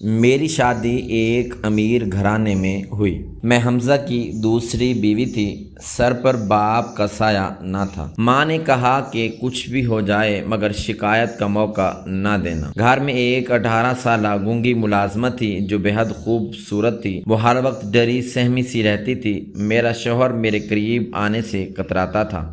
میری شادی ایک امیر گھرانے میں ہوئی۔ میں حمزہ کی دوسری بیوی تھی۔ سر پر باپ کا سایہ نہ تھا۔ ماں نے کہا کہ کچھ بھی ہو جائے مگر شکایت کا موقع نہ دینا۔ گھر میں ایک 18 سالہ گونگی ملازمہ تھی جو بے حد خوبصورت تھی۔ وہ ہر وقت ڈری سہمی سی رہتی تھی۔ میرا شوہر میرے قریب آنے سے کتراتا تھا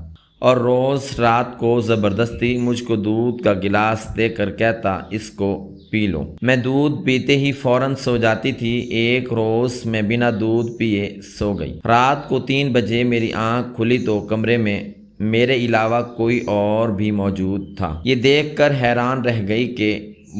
اور روز رات کو زبردستی مجھ کو دودھ کا گلاس دے کر کہتا، اس کو پی لو۔ میں دودھ پیتے ہی فوراً سو جاتی تھی۔ ایک روز میں بنا دودھ پیے سو گئی۔ رات کو 3 بجے میری آنکھ کھلی تو کمرے میں میرے علاوہ کوئی اور بھی موجود تھا۔ یہ دیکھ کر حیران رہ گئی کہ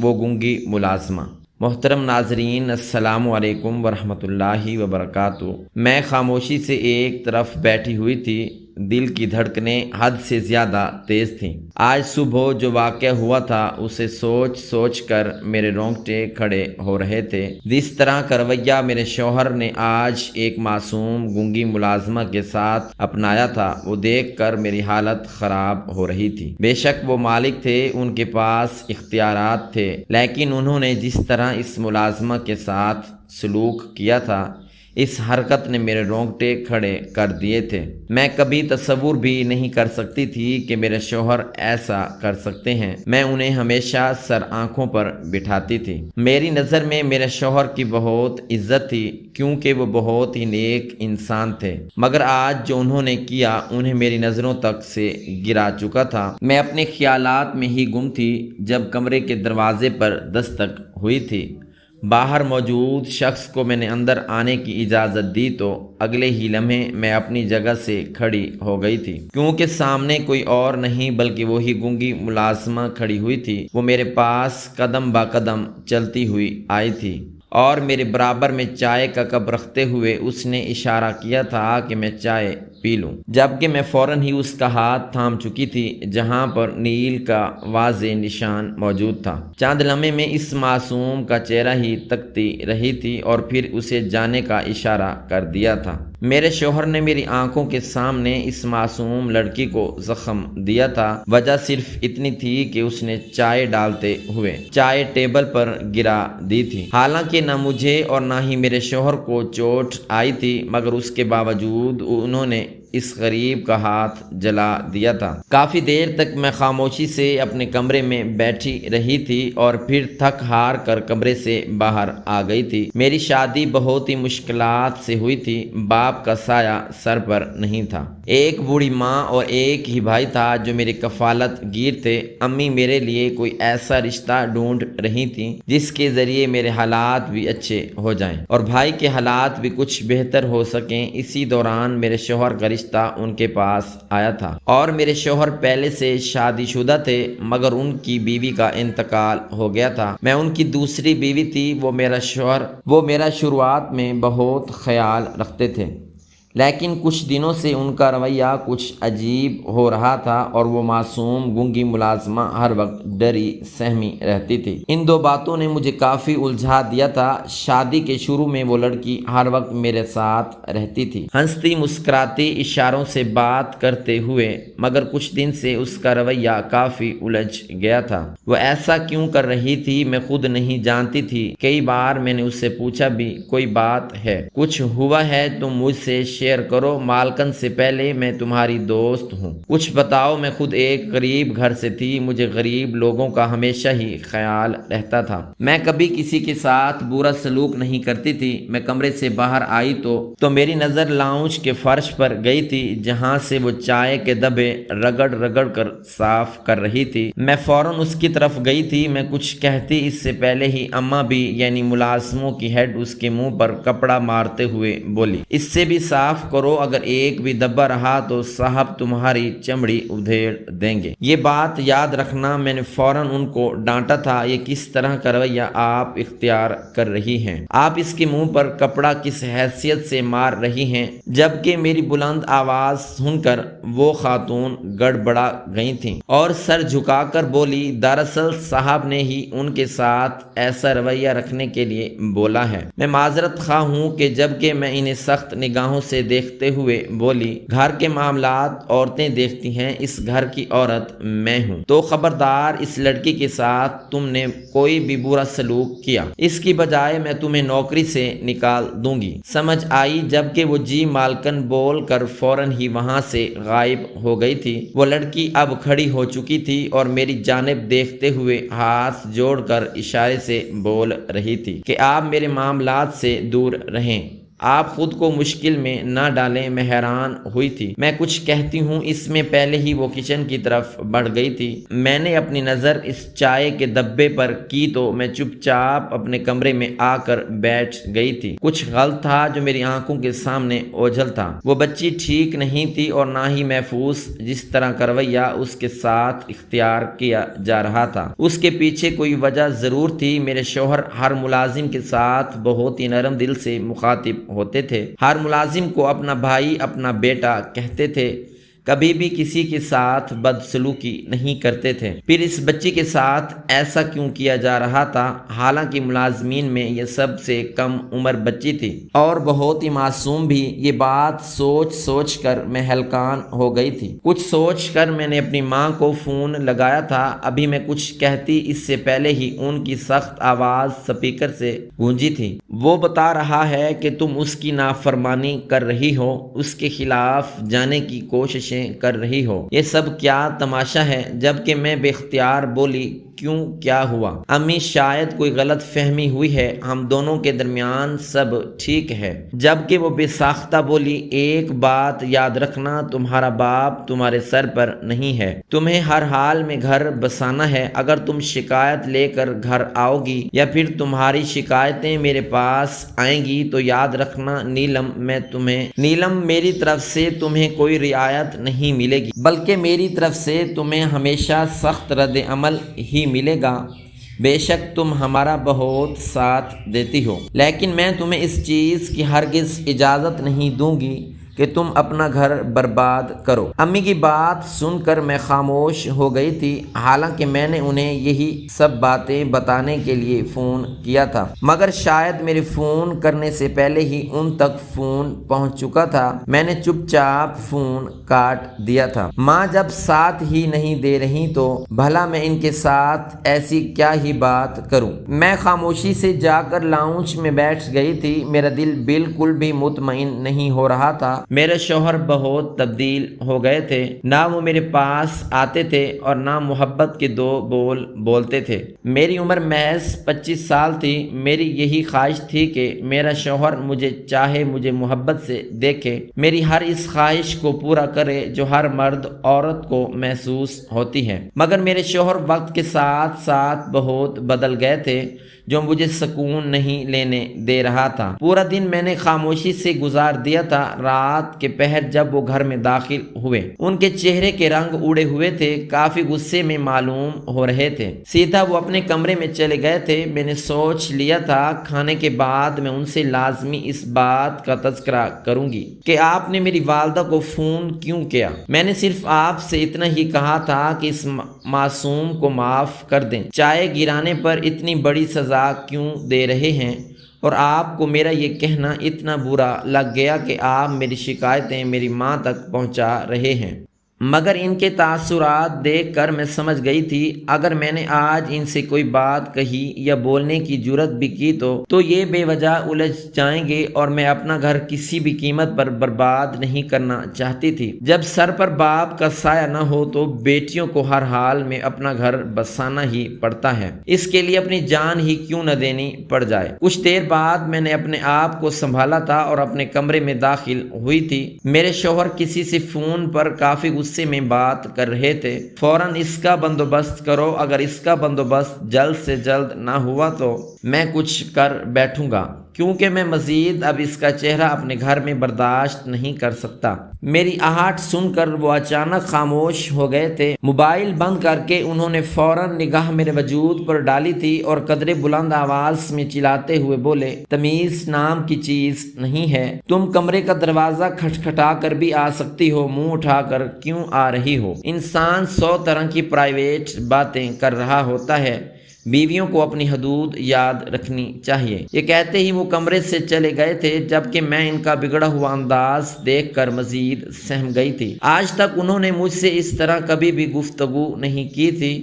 وہ گونگی ملازمہ۔ محترم ناظرین، السلام علیکم ورحمۃ اللہ وبرکاتہ۔ میں خاموشی سے ایک طرف بیٹھی ہوئی تھی۔ دل کی دھڑکنیں حد سے زیادہ تیز تھیں۔ آج صبح جو واقعہ ہوا تھا اسے سوچ سوچ کر میرے رونگٹے کھڑے ہو رہے تھے۔ جس طرح کا رویہ میرے شوہر نے آج ایک معصوم گونگی ملازمہ کے ساتھ اپنایا تھا وہ دیکھ کر میری حالت خراب ہو رہی تھی۔ بے شک وہ مالک تھے، ان کے پاس اختیارات تھے، لیکن انہوں نے جس طرح اس ملازمہ کے ساتھ سلوک کیا تھا، اس حرکت نے میرے رونگٹے کھڑے کر دیے تھے۔ میں کبھی تصور بھی نہیں کر سکتی تھی کہ میرے شوہر ایسا کر سکتے ہیں۔ میں انہیں ہمیشہ سر آنکھوں پر بٹھاتی تھی۔ میری نظر میں میرے شوہر کی بہت عزت تھی کیونکہ وہ بہت ہی نیک انسان تھے، مگر آج جو انہوں نے کیا انہیں میری نظروں تک سے گرا چکا تھا۔ میں اپنے خیالات میں ہی گم تھی جب کمرے کے دروازے پر دستک ہوئی تھی۔ باہر موجود شخص کو میں نے اندر آنے کی اجازت دی تو اگلے ہی لمحے میں اپنی جگہ سے کھڑی ہو گئی تھی، کیونکہ سامنے کوئی اور نہیں بلکہ وہی گونگی ملازمہ کھڑی ہوئی تھی۔ وہ میرے پاس قدم با قدم چلتی ہوئی آئی تھی اور میرے برابر میں چائے کا کپ رکھتے ہوئے اس نے اشارہ کیا تھا کہ میں چائے پی لوں، جبکہ میں فوراً ہی اس کا ہاتھ تھام چکی تھی جہاں پر نیل کا واضح نشان موجود تھا۔ چند لمحے میں اس معصوم کا چہرہ ہی تکتی رہی تھی اور پھر اسے جانے کا اشارہ کر دیا تھا۔ میرے شوہر نے میری آنکھوں کے سامنے اس معصوم لڑکی کو زخم دیا تھا۔ وجہ صرف اتنی تھی کہ اس نے چائے ڈالتے ہوئے چائے ٹیبل پر گرا دی تھی۔ حالانکہ نہ مجھے اور نہ ہی میرے شوہر کو چوٹ آئی تھی، مگر اس کے باوجود انہوں نے اس غریب کا ہاتھ جلا دیا تھا۔ کافی دیر تک میں خاموشی سے اپنے کمرے میں بیٹھی رہی تھی اور پھر تھک ہار کر کمرے سے باہر آ گئی تھی۔ میری شادی بہت ہی مشکلات سے ہوئی تھی۔ باپ کا سایہ سر پر نہیں تھا۔ ایک بوڑھی ماں اور ایک ہی بھائی تھا جو میرے کفالت گیر تھے۔ امی میرے لیے کوئی ایسا رشتہ ڈھونڈ رہی تھیں جس کے ذریعے میرے حالات بھی اچھے ہو جائیں اور بھائی کے حالات بھی کچھ بہتر ہو سکیں۔ اسی دوران میرے شوہر کا رشتہ ان کے پاس آیا تھا اور میرے شوہر پہلے سے شادی شدہ تھے مگر ان کی بیوی کا انتقال ہو گیا تھا۔ میں ان کی دوسری بیوی تھی۔ وہ میرا شروعات میں بہت خیال رکھتے تھے، لیکن کچھ دنوں سے ان کا رویہ کچھ عجیب ہو رہا تھا اور وہ معصوم گونگی ملازمہ ہر وقت ڈری سہمی رہتی تھی۔ ان دو باتوں نے مجھے کافی الجھا دیا تھا۔ شادی کے شروع میں وہ لڑکی ہر وقت میرے ساتھ رہتی تھی، ہنستی مسکراتی اشاروں سے بات کرتے ہوئے، مگر کچھ دن سے اس کا رویہ کافی الجھ گیا تھا۔ وہ ایسا کیوں کر رہی تھی میں خود نہیں جانتی تھی۔ کئی بار میں نے اس سے پوچھا بھی، کوئی بات ہے، کچھ ہوا ہے تو مجھ سے شیئر کرو، مالکن سے پہلے میں تمہاری دوست ہوں، کچھ بتاؤ۔ میں خود ایک غریب گھر سے تھی، مجھے غریب لوگوں کا ہمیشہ ہی خیال رہتا تھا۔ میں کبھی کسی کے ساتھ برا سلوک نہیں کرتی تھی۔ میں کمرے سے باہر آئی تو میری نظر لاؤنج کے فرش پر گئی تھی جہاں سے وہ چائے کے دبے رگڑ رگڑ کر صاف کر رہی تھی۔ میں فوراً اس کی طرف گئی تھی۔ میں کچھ کہتی اس سے پہلے ہی اماں بھی یعنی ملازموں کی ہیڈ اس کے منہ پر کپڑا مارتے ہوئے بولی، اس سے بھی صاف کرو، اگر ایک بھی دبا رہا تو صاحب تمہاری چمڑی ادھیڑ دیں گے۔ یہ بات یاد رکھنا۔ میں نے فوراً ان کو ڈانٹا تھا، یہ کس طرح کا رویہ آپ اختیار کر رہی ہیں؟ آپ اس کے منہ پر کپڑا کس حیثیت سے مار رہی ہیں؟ جبکہ میری بلند آواز سن کر وہ خاتون گڑبڑا گئی تھیں اور سر جھکا کر بولی، دراصل صاحب نے ہی ان کے ساتھ ایسا رویہ رکھنے کے لیے بولا ہے۔ میں معذرت خواہ ہوں کہ جبکہ میں انہیں سخت نگاہوں سے دیکھتے ہوئے بولی، گھر کے معاملات عورتیں دیکھتی ہیں، اس گھر کی عورت میں ہوں، تو خبردار اس لڑکی کے ساتھ تم نے کوئی بھی برا سلوک کیا، اس کی بجائے میں تمہیں نوکری سے نکال دوں گی۔ سمجھ آئی جبکہ وہ جی مالکن بول کر فوراً ہی وہاں سے غائب ہو گئی تھی۔ وہ لڑکی اب کھڑی ہو چکی تھی اور میری جانب دیکھتے ہوئے ہاتھ جوڑ کر اشارے سے بول رہی تھی کہ آپ میرے معاملات سے دور رہیں، آپ خود کو مشکل میں نہ ڈالیں۔ میں حیران ہوئی تھی، میں کچھ کہتی ہوں اس میں پہلے ہی وہ کچن کی طرف بڑھ گئی تھی۔ میں نے اپنی نظر اس چائے کے ڈبے پر کی تو میں چپ چاپ اپنے کمرے میں آ کر بیٹھ گئی تھی۔ کچھ غلط تھا جو میری آنکھوں کے سامنے اوجھل تھا۔ وہ بچی ٹھیک نہیں تھی اور نہ ہی محفوظ، جس طرح کا رویہ اس کے ساتھ اختیار کیا جا رہا تھا اس کے پیچھے کوئی وجہ ضرور تھی۔ میرے شوہر ہر ملازم کے ساتھ بہت ہی نرم دل سے مخاطب ہوتے تھے، ہر ملازم کو اپنا بھائی، اپنا بیٹا کہتے تھے، کبھی بھی کسی کے ساتھ بدسلوکی نہیں کرتے تھے۔ پھر اس بچی کے ساتھ ایسا کیوں کیا جا رہا تھا؟ حالانکہ ملازمین میں یہ سب سے کم عمر بچی تھی اور بہت ہی معصوم بھی۔ یہ بات سوچ سوچ کر میں ہلکان ہو گئی تھی۔ کچھ سوچ کر میں نے اپنی ماں کو فون لگایا تھا۔ ابھی میں کچھ کہتی اس سے پہلے ہی ان کی سخت آواز سپیکر سے گونجی تھی، وہ بتا رہا ہے کہ تم اس کی نافرمانی کر رہی ہو، اس کے خلاف جانے کی کوششیں کر رہی ہو۔ یہ سب کیا تماشا ہے؟ جبکہ میں بے اختیار بولی، کیوں، کیا ہوا؟ امی شاید کوئی غلط فہمی ہوئی ہے، ہم دونوں کے درمیان سب ٹھیک ہے۔ جبکہ وہ بے ساختہ بولی، ایک بات یاد رکھنا، تمہارا باپ تمہارے سر پر نہیں ہے، تمہیں ہر حال میں گھر بسانا ہے۔ اگر تم شکایت لے کر گھر آؤ گی یا پھر تمہاری شکایتیں میرے پاس آئیں گی تو یاد رکھنا نیلم، میری طرف سے تمہیں کوئی رعایت نہیں ملے گی، بلکہ میری طرف سے تمہیں ہمیشہ سخت رد عمل ہی ملے گا۔ بے شک تم ہمارا بہت ساتھ دیتی ہو، لیکن میں تمہیں اس چیز کی ہرگز اجازت نہیں دوں گی کہ تم اپنا گھر برباد کرو۔ امی کی بات سن کر میں خاموش ہو گئی تھی، حالانکہ میں نے انہیں یہی سب باتیں بتانے کے لیے فون کیا تھا، مگر شاید میرے فون کرنے سے پہلے ہی ان تک فون پہنچ چکا تھا۔ میں نے چپ چاپ فون کاٹ دیا تھا۔ ماں جب ساتھ ہی نہیں دے رہی تو بھلا میں ان کے ساتھ ایسی کیا ہی بات کروں؟ میں خاموشی سے جا کر لاؤنج میں بیٹھ گئی تھی۔ میرا دل بالکل بھی مطمئن نہیں ہو رہا تھا۔ میرے شوہر بہت تبدیل ہو گئے تھے، نہ وہ میرے پاس آتے تھے اور نہ محبت کے دو بول بولتے تھے۔ میری عمر محض 25 سال تھی۔ میری یہی خواہش تھی کہ میرا شوہر مجھے چاہے، مجھے محبت سے دیکھے، میری ہر اس خواہش کو پورا کرے جو ہر مرد عورت کو محسوس ہوتی ہے۔ مگر میرے شوہر وقت کے ساتھ ساتھ بہت بدل گئے تھے، جو مجھے سکون نہیں لینے دے رہا تھا۔ پورا دن میں نے خاموشی سے گزار دیا تھا۔ رات کے پہر جب وہ گھر میں داخل ہوئے، ان کے چہرے کے رنگ اڑے ہوئے تھے، کافی غصے میں معلوم ہو رہے تھے۔ سیدھا وہ اپنے کمرے میں چلے گئے تھے۔ میں نے سوچ لیا تھا کھانے کے بعد میں ان سے لازمی اس بات کا تذکرہ کروں گی کہ آپ نے میری والدہ کو فون کیوں کیا۔ میں نے صرف آپ سے اتنا ہی کہا تھا کہ اس معصوم کو معاف کر دیں، چائے گرانے پر اتنی بڑی سزا کیوں دے رہے ہیں، اور آپ کو میرا یہ کہنا اتنا برا لگ گیا کہ آپ میری شکایتیں میری ماں تک پہنچا رہے ہیں۔ مگر ان کے تاثرات دیکھ کر میں سمجھ گئی تھی اگر میں نے آج ان سے کوئی بات کہی یا بولنے کی جرت بھی کی تو یہ بے وجہ الجھ جائیں گے، اور میں اپنا گھر کسی بھی قیمت پر برباد نہیں کرنا چاہتی تھی۔ جب سر پر باپ کا سایہ نہ ہو تو بیٹیوں کو ہر حال میں اپنا گھر بسانا ہی پڑتا ہے، اس کے لیے اپنی جان ہی کیوں نہ دینی پڑ جائے۔ کچھ دیر بعد میں نے اپنے آپ کو سنبھالا تھا اور اپنے کمرے میں داخل ہوئی تھی۔ میرے شوہر کسی سے فون پر کافی غصے میں بات کر رہے تھے۔ فوراً اس کا بندوبست کرو، اگر اس کا بندوبست جلد سے جلد نہ ہوا تو میں کچھ کر بیٹھوں گا، کیونکہ میں مزید اب اس کا چہرہ اپنے گھر میں برداشت نہیں کر سکتا۔ میری آہٹ سن کر وہ اچانک خاموش ہو گئے تھے۔ موبائل بند کر کے انہوں نے فوراً نگاہ میرے وجود پر ڈالی تھی اور قدرے بلند آواز میں چلاتے ہوئے بولے، تمیز نام کی چیز نہیں ہے، تم کمرے کا دروازہ کھٹکھٹا کر بھی آ سکتی ہو، منہ اٹھا کر کیوں آ رہی ہو؟ انسان 100 طرح کی پرائیویٹ باتیں کر رہا ہوتا ہے، بیویوں کو اپنی حدود یاد رکھنی چاہیے۔ یہ کہتے ہی وہ کمرے سے چلے گئے تھے، جبکہ میں ان کا بگڑا ہوا انداز دیکھ کر مزید سہم گئی تھی۔ آج تک انہوں نے مجھ سے اس طرح کبھی بھی گفتگو نہیں کی تھی۔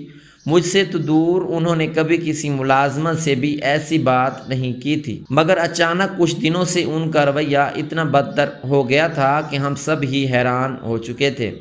مجھ سے تو دور انہوں نے کبھی کسی ملازمہ سے بھی ایسی بات نہیں کی تھی، مگر اچانک کچھ دنوں سے ان کا رویہ اتنا بدتر ہو گیا تھا کہ ہم سب ہی حیران ہو چکے تھے۔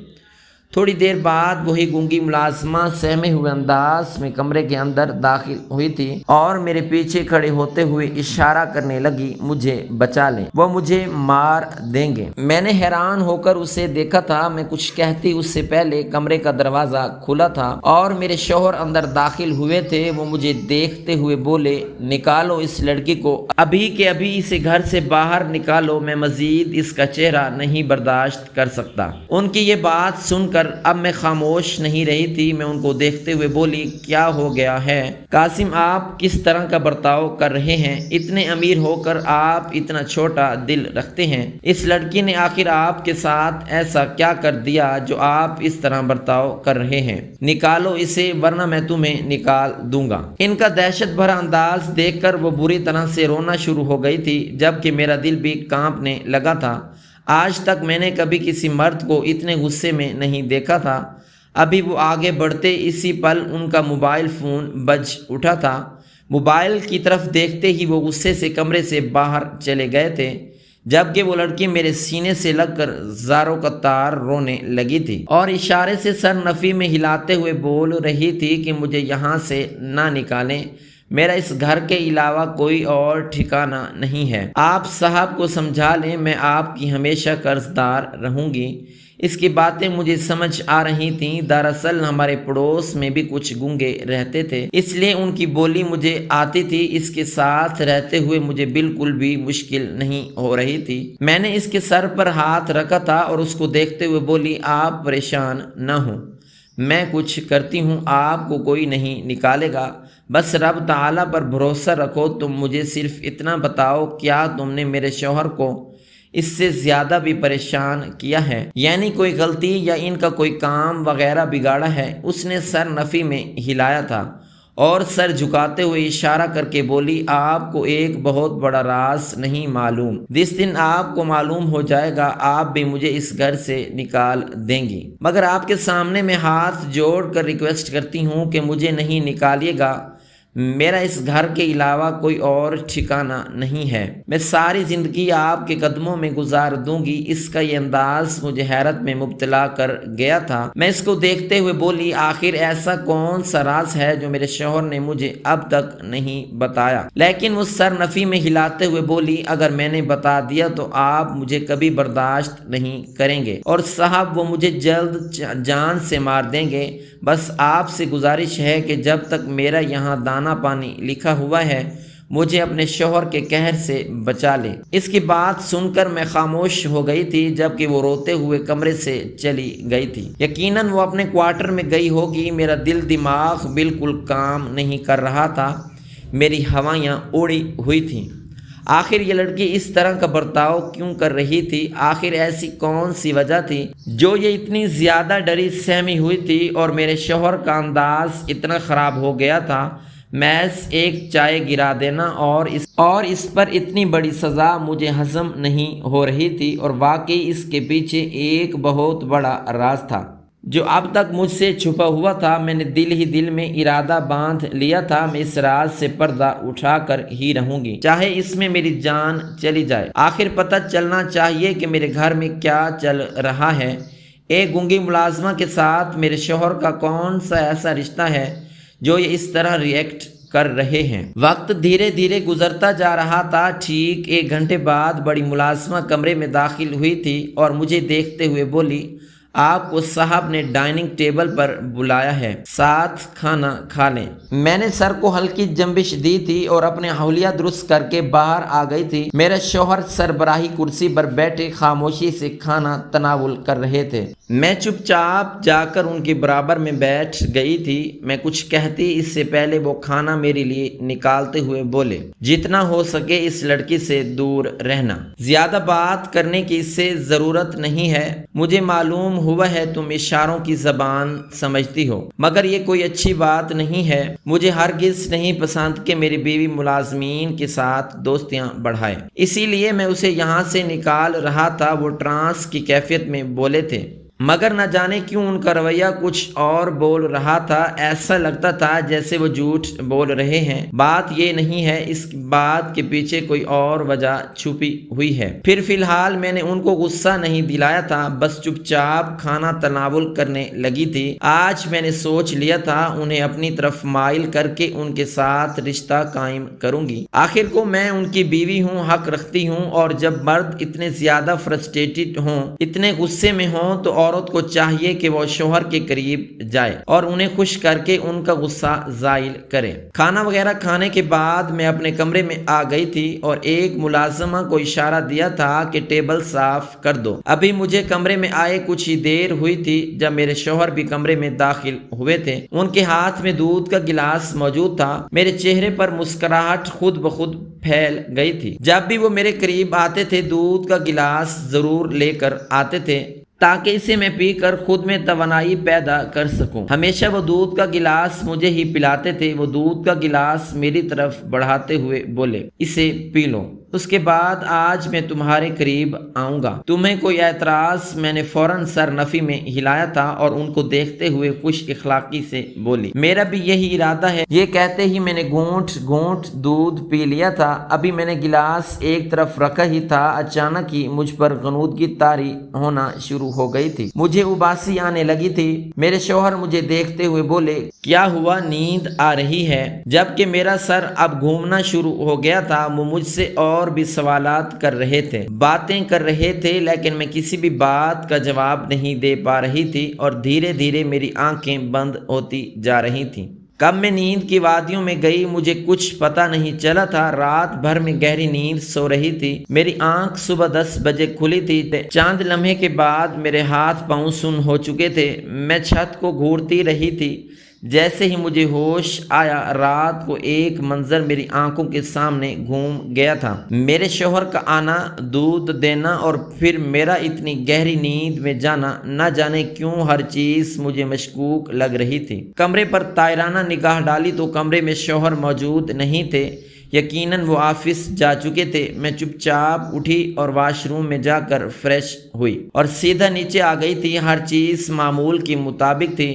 تھوڑی دیر بعد وہی گونگی ملازمہ سہمے ہوئے انداز میں کمرے کے اندر داخل ہوئی تھی اور میرے پیچھے کھڑے ہوتے ہوئے اشارہ کرنے لگی، مجھے بچا لیں، وہ مجھے مار دیں گے۔ میں نے حیران ہو کر اسے دیکھا تھا۔ میں کچھ کہتی اس سے پہلے کمرے کا دروازہ کھلا تھا اور میرے شوہر اندر داخل ہوئے تھے۔ وہ مجھے دیکھتے ہوئے بولے، نکالو اس لڑکی کو، ابھی کے ابھی اسے گھر سے باہر نکالو، میں مزید اس کا چہرہ نہیں برداشت کر سکتا۔ ان کی یہ بات سن کر اب میں خاموش نہیں رہی تھی۔ میں ان کو دیکھتے ہوئے بولی، کیا ہو گیا ہے قاسم، آپ کس طرح کا برتاؤ کر رہے ہیں؟ اتنے امیر ہو کر آپ اتنا چھوٹا دل رکھتے ہیں۔ اس لڑکی نے آخر آپ کے ساتھ ایسا کیا کر دیا جو آپ اس طرح برتاؤ کر رہے ہیں؟ نکالو اسے ورنہ میں تمہیں نکال دوں گا۔ ان کا دہشت بھرا انداز دیکھ کر وہ بری طرح سے رونا شروع ہو گئی تھی، جبکہ میرا دل بھی کانپنے لگا تھا۔ آج تک میں نے کبھی کسی مرد کو اتنے غصے میں نہیں دیکھا تھا۔ ابھی وہ آگے بڑھتے اسی پل ان کا موبائل فون بج اٹھا تھا۔ موبائل کی طرف دیکھتے ہی وہ غصے سے کمرے سے باہر چلے گئے تھے، جبکہ وہ لڑکی میرے سینے سے لگ کر زاروں کا تار رونے لگی تھی اور اشارے سے سر نفی میں ہلاتے ہوئے بول رہی تھی کہ مجھے یہاں سے نہ نکالیں، میرا اس گھر کے علاوہ کوئی اور ٹھکانہ نہیں ہے۔ آپ صاحب کو سمجھا لیں، میں آپ کی ہمیشہ قرض دار رہوں گی۔ اس کی باتیں مجھے سمجھ آ رہی تھیں۔ دراصل ہمارے پڑوس میں بھی کچھ گونگے رہتے تھے، اس لیے ان کی بولی مجھے آتی تھی۔ اس کے ساتھ رہتے ہوئے مجھے بالکل بھی مشکل نہیں ہو رہی تھی۔ میں نے اس کے سر پر ہاتھ رکھا تھا اور اس کو دیکھتے ہوئے بولی، آپ پریشان نہ ہوں، میں کچھ کرتی ہوں، آپ کو کوئی نہیں نکالے گا، بس رب تعالیٰ پر بھروسہ رکھو۔ تم مجھے صرف اتنا بتاؤ، کیا تم نے میرے شوہر کو اس سے زیادہ بھی پریشان کیا ہے؟ یعنی کوئی غلطی یا ان کا کوئی کام وغیرہ بگاڑا ہے؟ اس نے سر نفی میں ہلایا تھا اور سر جھکاتے ہوئے اشارہ کر کے بولی، آپ کو ایک بہت بڑا راز نہیں معلوم، جس دن آپ کو معلوم ہو جائے گا آپ بھی مجھے اس گھر سے نکال دیں گی، مگر آپ کے سامنے میں ہاتھ جوڑ کر ریکویسٹ کرتی ہوں کہ مجھے نہیں نکالیے گا، میرا اس گھر کے علاوہ کوئی اور ٹھکانہ نہیں ہے، میں ساری زندگی آپ کے قدموں میں گزار دوں گی۔ اس کا یہ انداز مجھے حیرت میں مبتلا کر گیا تھا۔ میں اس کو دیکھتے ہوئے بولی، آخر ایسا کون سا راز ہے جو میرے شوہر نے مجھے اب تک نہیں بتایا؟ لیکن وہ سر نفی میں ہلاتے ہوئے بولی، اگر میں نے بتا دیا تو آپ مجھے کبھی برداشت نہیں کریں گے اور صاحب وہ مجھے جلد جان سے مار دیں گے۔ بس آپ سے گزارش ہے کہ جب تک میرا یہاں دانا پانی لکھا ہوا ہے مجھے اپنے شوہر کے قہر سے بچا لے۔ اس کی بات سن کر میں خاموش ہو گئی تھی، جبکہ وہ روتے ہوئے کمرے سے چلی گئی تھی۔ یقیناً وہ اپنے کوارٹر میں گئی ہوگی۔ میرا دل دماغ بالکل کام نہیں کر رہا تھا، میری ہوائیاں اڑی ہوئی تھیں۔ آخر یہ لڑکی اس طرح کا برتاؤ کیوں کر رہی تھی؟ آخر ایسی کون سی وجہ تھی جو یہ اتنی زیادہ ڈری سہمی ہوئی تھی اور میرے شوہر کا انداز اتنا خراب ہو گیا تھا؟ محض ایک چائے گرا دینا اور اس پر اتنی بڑی سزا مجھے ہضم نہیں ہو رہی تھی، اور واقعی اس کے پیچھے ایک بہت بڑا راز تھا جو اب تک مجھ سے چھپا ہوا تھا۔ میں نے دل میں ارادہ باندھ لیا تھا، میں اس راز سے پردہ اٹھا کر ہی رہوں گی، چاہے اس میں میری جان چلی جائے۔ آخر پتہ چلنا چاہیے کہ میرے گھر میں کیا چل رہا ہے۔ ایک گونگی ملازمہ کے ساتھ میرے شوہر کا کون سا ایسا رشتہ ہے جو یہ اس طرح ریئیکٹ کر رہے ہیں؟ وقت دھیرے دھیرے گزرتا جا رہا تھا۔ ٹھیک 1 گھنٹے بعد بڑی ملازمہ کمرے میں داخل ہوئی تھی اور مجھے دیکھتے ہوئے بولی، آپ کو صاحب نے ڈائننگ ٹیبل پر بلایا ہے، ساتھ کھانا کھا لیں۔ میں نے سر کو ہلکی جنبش دی تھی اور اپنے حولیہ درست کر کے باہر آ گئی تھی۔ میرا شوہر سربراہی کرسی پر بیٹھے خاموشی سے کھانا تناول کر رہے تھے۔ میں چپ چاپ جا کر ان کے برابر میں بیٹھ گئی تھی۔ میں کچھ کہتی اس سے پہلے وہ کھانا میرے لیے نکالتے ہوئے بولے، جتنا ہو سکے اس لڑکی سے دور رہنا، زیادہ بات کرنے کی اس سے ضرورت نہیں ہے۔ مجھے معلوم ہوا ہے تم اشاروں کی زبان سمجھتی ہو، مگر یہ کوئی اچھی بات نہیں ہے۔ مجھے ہرگز نہیں پسند کہ میری بیوی ملازمین کے ساتھ دوستیاں بڑھائے، اسی لیے میں اسے یہاں سے نکال رہا تھا۔ وہ ٹرانس کی کیفیت میں بولے تھے، مگر نہ جانے کیوں ان کا رویہ کچھ اور بول رہا تھا۔ ایسا لگتا تھا جیسے وہ جھوٹ بول رہے ہیں۔ بات یہ نہیں ہے، اس بات کے پیچھے کوئی اور وجہ چھپی ہوئی ہے۔ پھر فی الحال میں نے ان کو غصہ نہیں دلایا تھا، بس چپ چاپ کھانا تناول کرنے لگی تھی۔ آج میں نے سوچ لیا تھا انہیں اپنی طرف مائل کر کے ان کے ساتھ رشتہ قائم کروں گی۔ آخر کو میں ان کی بیوی ہوں، حق رکھتی ہوں، اور جب مرد اتنے زیادہ فرسٹریٹڈ ہوں، اتنے غصے میں ہوں، تو عورت کو چاہیے کہ وہ شوہر کے قریب جائے اور انہیں خوش کر کے ان کا غصہ زائل کرے۔ کھانا وغیرہ کھانے کے بعد میں اپنے کمرے میں آ گئی تھی اور ایک ملازمہ کو اشارہ دیا تھا کہ ٹیبل صاف کر دو۔ ابھی مجھے کمرے میں آئے کچھ ہی دیر ہوئی تھی جب میرے شوہر بھی کمرے میں داخل ہوئے تھے۔ ان کے ہاتھ میں دودھ کا گلاس موجود تھا۔ میرے چہرے پر مسکراہٹ خود بخود پھیل گئی تھی۔ جب بھی وہ میرے قریب آتے تھے دودھ کا گلاس ضرور لے کر آتے تھے تاکہ اسے میں پی کر خود میں توانائی پیدا کر سکوں۔ ہمیشہ وہ دودھ کا گلاس مجھے ہی پلاتے تھے۔ وہ دودھ کا گلاس میری طرف بڑھاتے ہوئے بولے، اسے پی لو، اس کے بعد آج میں تمہارے قریب آؤں گا۔ تمہیں کوئی اعتراض؟ میں نے فوراً سر نفی میں ہلایا تھا اور ان کو دیکھتے ہوئے خوش اخلاقی سے بولی، میرا بھی یہی ارادہ ہے۔ یہ کہتے ہی میں نے گھونٹ گھونٹ دودھ پی لیا تھا۔ ابھی میں نے گلاس ایک طرف رکھا ہی تھا، اچانک ہی مجھ پر غنودگی طاری ہونا شروع ہو گئی تھی۔ مجھے اباسی آنے لگی تھی۔ میرے شوہر مجھے دیکھتے ہوئے بولے، کیا ہوا، نیند آ رہی ہے؟ جبکہ میرا سر اب گھومنا شروع ہو گیا تھا۔ وہ مجھ سے اور بھی سوالات کر رہے تھے، باتیں کر رہے تھے، لیکن میں کسی بھی بات کا جواب نہیں دے پا رہی تھی اور دھیرے دھیرے میری آنکھیں بند ہوتی جا رہی تھیں۔ کب میں نیند کی وادیوں میں گئی مجھے کچھ پتہ نہیں چلا تھا۔ رات بھر میں گہری نیند سو رہی تھی۔ میری آنکھ صبح 10 بجے کھلی تھی۔ چاند لمحے کے بعد میرے ہاتھ پاؤں سن ہو چکے تھے۔ میں چھت کو گھورتی رہی تھی۔ جیسے ہی مجھے ہوش آیا رات کو ایک منظر میری آنکھوں کے سامنے گھوم گیا تھا۔ میرے شوہر کا آنا، دودھ دینا اور پھر میرا اتنی گہری نیند میں جانا، نہ جانے کیوں ہر چیز مجھے مشکوک لگ رہی تھی۔ کمرے پر طائرانہ نگاہ ڈالی تو کمرے میں شوہر موجود نہیں تھے۔ یقیناً وہ آفس جا چکے تھے۔ میں چپ چاپ اٹھی اور واش روم میں جا کر فریش ہوئی اور سیدھا نیچے آ گئی تھی۔ ہر چیز معمول کے مطابق تھی،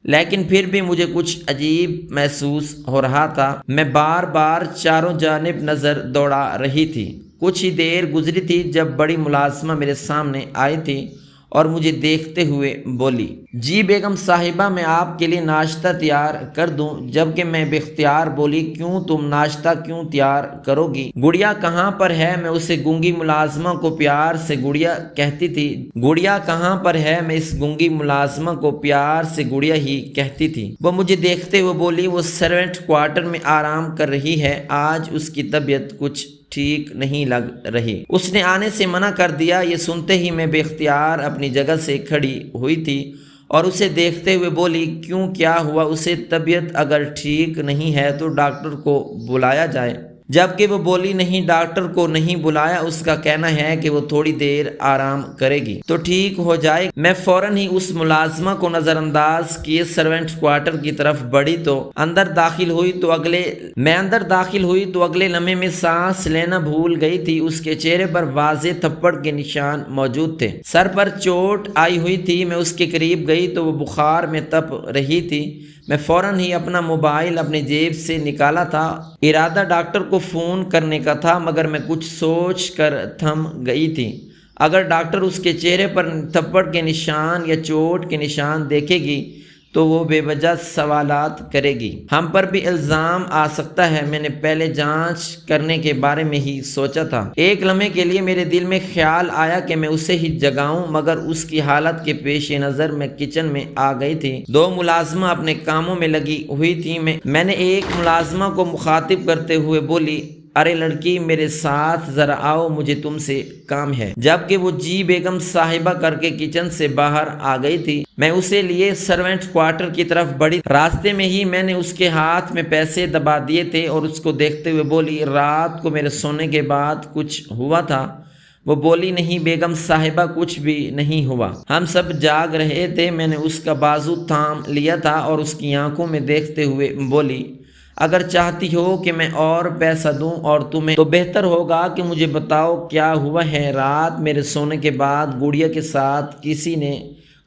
لیکن پھر بھی مجھے کچھ عجیب محسوس ہو رہا تھا۔ میں بار بار چاروں جانب نظر دوڑا رہی تھی۔ کچھ ہی دیر گزری تھی جب بڑی ملازمہ میرے سامنے آئی تھی اور مجھے دیکھتے ہوئے بولی، جی بیگم صاحبہ، میں آپ کے لیے ناشتہ تیار کر دوں؟ جبکہ میں بے اختیار بولی، کیوں، تم ناشتہ کیوں تیار کرو گی؟ گڑیا کہاں پر ہے؟ میں اسے گونگی ملازمہ کو پیار سے گڑیا کہتی تھی۔ گڑیا کہاں پر ہے؟ میں اس گونگی ملازمہ کو پیار سے گڑیا ہی کہتی تھی۔ وہ مجھے دیکھتے ہوئے بولی، وہ سرونٹ کوارٹر میں آرام کر رہی ہے، آج اس کی طبیعت کچھ ٹھیک نہیں لگ رہی، اس نے آنے سے منع کر دیا۔ یہ سنتے ہی میں بے اختیار اپنی جگہ سے کھڑی ہوئی تھی اور اسے دیکھتے ہوئے بولی، کیوں، کیا ہوا؟ اسے طبیعت اگر ٹھیک نہیں ہے تو ڈاکٹر کو بلایا جائے۔ جبکہ وہ بولی، نہیں، ڈاکٹر کو نہیں بلایا، اس کا کہنا ہے کہ وہ تھوڑی دیر آرام کرے گی تو ٹھیک ہو جائے۔ میں فوراً ہی اس ملازمہ کو نظر انداز کیے سرونٹ کوارٹر کی طرف بڑھی تو اندر داخل ہوئی تو اگلے لمحے میں سانس لینا بھول گئی تھی۔ اس کے چہرے پر واضح تھپڑ کے نشان موجود تھے، سر پر چوٹ آئی ہوئی تھی۔ میں اس کے قریب گئی تو وہ بخار میں تپ رہی تھی۔ میں فوراً ہی اپنا موبائل اپنی جیب سے نکالا تھا۔ ارادہ ڈاکٹر کو فون کرنے کا تھا، مگر میں کچھ سوچ کر تھم گئی تھی۔ اگر ڈاکٹر اس کے چہرے پر تھپڑ کے نشان یا چوٹ کے نشان دیکھے گی تو وہ بے وجہ سوالات کرے گی، ہم پر بھی الزام آ سکتا ہے۔ میں نے پہلے جانچ کرنے کے بارے میں ہی سوچا تھا۔ ایک لمحے کے لیے میرے دل میں خیال آیا کہ میں اسے ہی جگاؤں، مگر اس کی حالت کے پیش نظر میں کچن میں آ گئی تھی۔ دو ملازمہ اپنے کاموں میں لگی ہوئی تھی۔ میں نے ایک ملازمہ کو مخاطب کرتے ہوئے بولی، ارے لڑکی میرے ساتھ ذرا آؤ، مجھے تم سے کام ہے۔ جبکہ وہ جی بیگم صاحبہ کر کے کچن سے باہر آ گئی تھی، میں اسے لیے سرونٹ کوارٹر کی طرف بڑھی۔ راستے میں ہی میں نے اس کے ہاتھ میں پیسے دبا دیے تھے اور اس کو دیکھتے ہوئے بولی، رات کو میرے سونے کے بعد کچھ ہوا تھا؟ وہ بولی، نہیں بیگم صاحبہ، کچھ بھی نہیں ہوا، ہم سب جاگ رہے تھے۔ میں نے اس کا بازو تھام لیا تھا اور اس کی آنکھوں میں دیکھتے ہوئے بولی، اگر چاہتی ہو کہ میں اور پیسہ دوں اور تمہیں، تو بہتر ہوگا کہ مجھے بتاؤ کیا ہوا ہے۔ رات میرے سونے کے بعد گڑیا کے ساتھ کسی نے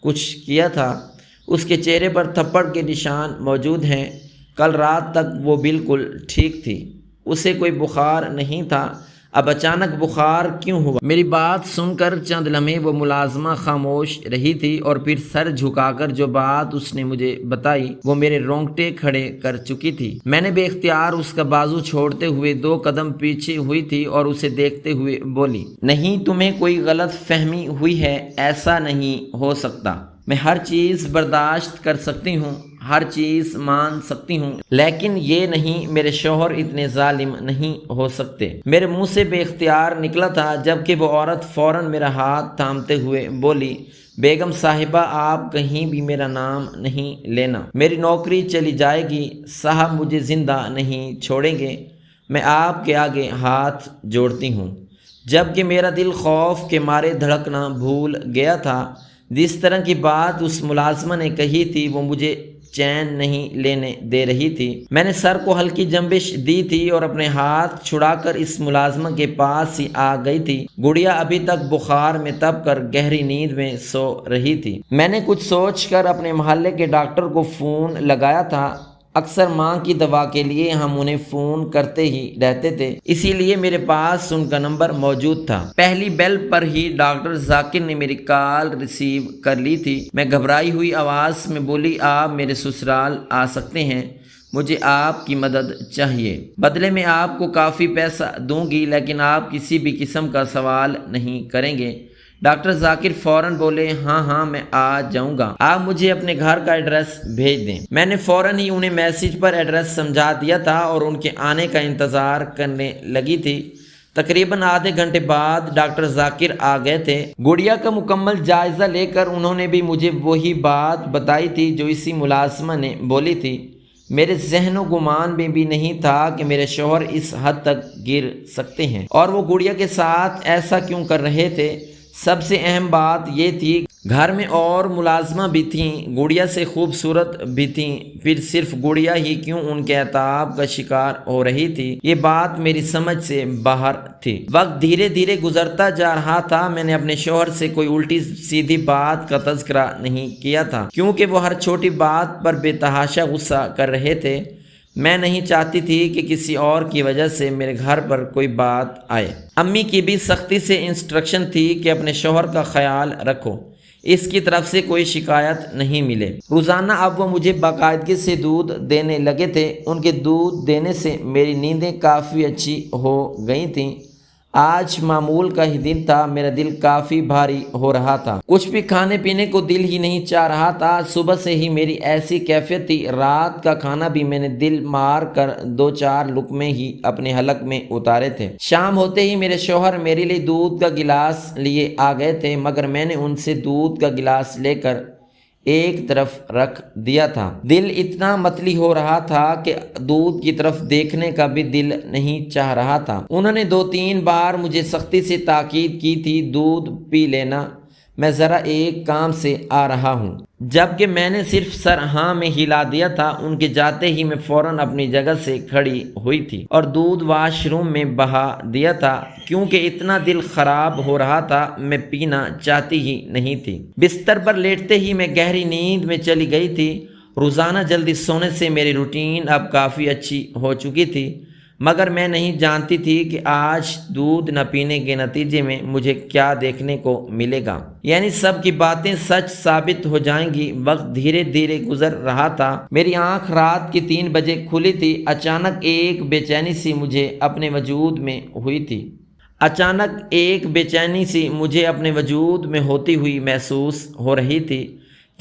کچھ کیا تھا، اس کے چہرے پر تھپڑ کے نشان موجود ہیں۔ کل رات تک وہ بالکل ٹھیک تھی، اسے کوئی بخار نہیں تھا، اب اچانک بخار کیوں ہوا؟ میری بات سن کر چند لمحے وہ ملازمہ خاموش رہی تھی اور پھر سر جھکا کر جو بات اس نے مجھے بتائی وہ میرے رونگٹے کھڑے کر چکی تھی۔ میں نے بے اختیار اس کا بازو چھوڑتے ہوئے 2 قدم پیچھے ہوئی تھی اور اسے دیکھتے ہوئے بولی، نہیں تمہیں کوئی غلط فہمی ہوئی ہے، ایسا نہیں ہو سکتا۔ میں ہر چیز برداشت کر سکتی ہوں، ہر چیز مان سکتی ہوں، لیکن یہ نہیں، میرے شوہر اتنے ظالم نہیں ہو سکتے۔ میرے منہ سے بے اختیار نکلا تھا، جبکہ وہ عورت فوراً میرا ہاتھ تھامتے ہوئے بولی، بیگم صاحبہ آپ کہیں بھی میرا نام نہیں لینا، میری نوکری چلی جائے گی، صاحب مجھے زندہ نہیں چھوڑیں گے، میں آپ کے آگے ہاتھ جوڑتی ہوں۔ جبکہ میرا دل خوف کے مارے دھڑکنا بھول گیا تھا۔ جس طرح کی بات اس ملازمہ نے کہی تھی وہ مجھے چین نہیں لینے دے رہی تھی۔ میں نے سر کو ہلکی جنبش دی تھی اور اپنے ہاتھ چھڑا کر اس ملازمہ کے پاس ہی آ گئی تھی۔ گڑیا ابھی تک بخار میں تپ کر گہری نیند میں سو رہی تھی۔ میں نے کچھ سوچ کر اپنے محلے کے ڈاکٹر کو فون لگایا تھا۔ اکثر ماں کی دوا کے لیے ہم انہیں فون کرتے ہی رہتے تھے، اسی لیے میرے پاس ان کا نمبر موجود تھا۔ پہلی بیل پر ہی ڈاکٹر ذاکر نے میری کال ریسیو کر لی تھی۔ میں گھبرائی ہوئی آواز میں بولی، آپ میرے سسرال آ سکتے ہیں، مجھے آپ کی مدد چاہیے، بدلے میں آپ کو کافی پیسہ دوں گی، لیکن آپ کسی بھی قسم کا سوال نہیں کریں گے۔ ڈاکٹر ذاکر فوراً بولے، ہاں میں آ جاؤں گا، آپ مجھے اپنے گھر کا ایڈریس بھیج دیں۔ میں نے فوراً ہی انہیں میسج پر ایڈریس سمجھا دیا تھا اور ان کے آنے کا انتظار کرنے لگی تھی۔ تقریباً آدھے گھنٹے بعد ڈاکٹر ذاکر آ گئے تھے۔ گڑیا کا مکمل جائزہ لے کر انہوں نے بھی مجھے وہی بات بتائی تھی جو اسی ملازمہ نے بولی تھی۔ میرے ذہن و گمان میں بھی نہیں تھا کہ میرے شوہر اس حد تک گر سکتے ہیں، اور وہ گڑیا کے ساتھ ایسا کیوں کر رہے تھے۔ سب سے اہم بات یہ تھی، گھر میں اور ملازمہ بھی تھیں، گڑیا سے خوبصورت بھی تھیں، پھر صرف گڑیا ہی کیوں ان کے عتاب کا شکار ہو رہی تھی، یہ بات میری سمجھ سے باہر تھی۔ وقت دھیرے دھیرے گزرتا جا رہا تھا۔ میں نے اپنے شوہر سے کوئی الٹی سیدھی بات کا تذکرہ نہیں کیا تھا، کیونکہ وہ ہر چھوٹی بات پر بے تحاشا غصہ کر رہے تھے۔ میں نہیں چاہتی تھی کہ کسی اور کی وجہ سے میرے گھر پر کوئی بات آئے۔ امی کی بھی سختی سے انسٹرکشن تھی کہ اپنے شوہر کا خیال رکھو، اس کی طرف سے کوئی شکایت نہیں ملے۔ روزانہ اب وہ مجھے باقاعدگی سے دودھ دینے لگے تھے۔ ان کے دودھ دینے سے میری نیندیں کافی اچھی ہو گئی تھیں۔ آج معمول کا ہی دن تھا، میرا دل کافی بھاری ہو رہا تھا، کچھ بھی کھانے پینے کو دل ہی نہیں چاہ رہا تھا۔ صبح سے ہی میری ایسی کیفیت تھی، رات کا کھانا بھی میں نے دل مار کر 2-4 لقمے ہی اپنے حلق میں اتارے تھے۔ شام ہوتے ہی میرے شوہر میرے لیے دودھ کا گلاس لیے آ گئے تھے، مگر میں نے ان سے دودھ کا گلاس لے کر ایک طرف رکھ دیا تھا۔ دل اتنا متلی ہو رہا تھا کہ دودھ کی طرف دیکھنے کا بھی دل نہیں چاہ رہا تھا۔ انہوں نے 2-3 بار مجھے سختی سے تاکید کی تھی، دودھ پی لینا، میں ذرا ایک کام سے آ رہا ہوں۔ جبکہ میں نے صرف سر ہاں میں ہلا دیا تھا۔ ان کے جاتے ہی میں فوراً اپنی جگہ سے کھڑی ہوئی تھی اور دودھ واش روم میں بہا دیا تھا، کیونکہ اتنا دل خراب ہو رہا تھا، میں پینا چاہتی ہی نہیں تھی۔ بستر پر لیٹتے ہی میں گہری نیند میں چلی گئی تھی۔ روزانہ جلدی سونے سے میری روٹین اب کافی اچھی ہو چکی تھی، مگر میں نہیں جانتی تھی کہ آج دودھ نہ پینے کے نتیجے میں مجھے کیا دیکھنے کو ملے گا، یعنی سب کی باتیں سچ ثابت ہو جائیں گی۔ وقت دھیرے دھیرے گزر رہا تھا۔ میری آنکھ رات کی 3 بجے کھلی تھی۔ اچانک ایک بے چینی سی مجھے اپنے وجود میں ہوتی ہوئی محسوس ہو رہی تھی۔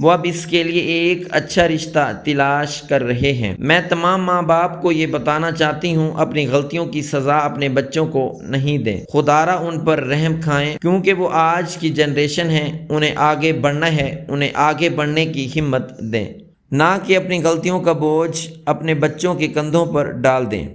وہ اب اس کے لیے ایک اچھا رشتہ تلاش کر رہے ہیں۔ میں تمام ماں باپ کو یہ بتانا چاہتی ہوں، اپنی غلطیوں کی سزا اپنے بچوں کو نہیں دیں، خدارا ان پر رحم کھائیں، کیونکہ وہ آج کی جنریشن ہے، انہیں آگے بڑھنا ہے، انہیں آگے بڑھنے کی ہمت دیں، نہ کہ اپنی غلطیوں کا بوجھ اپنے بچوں کے کندھوں پر ڈال دیں۔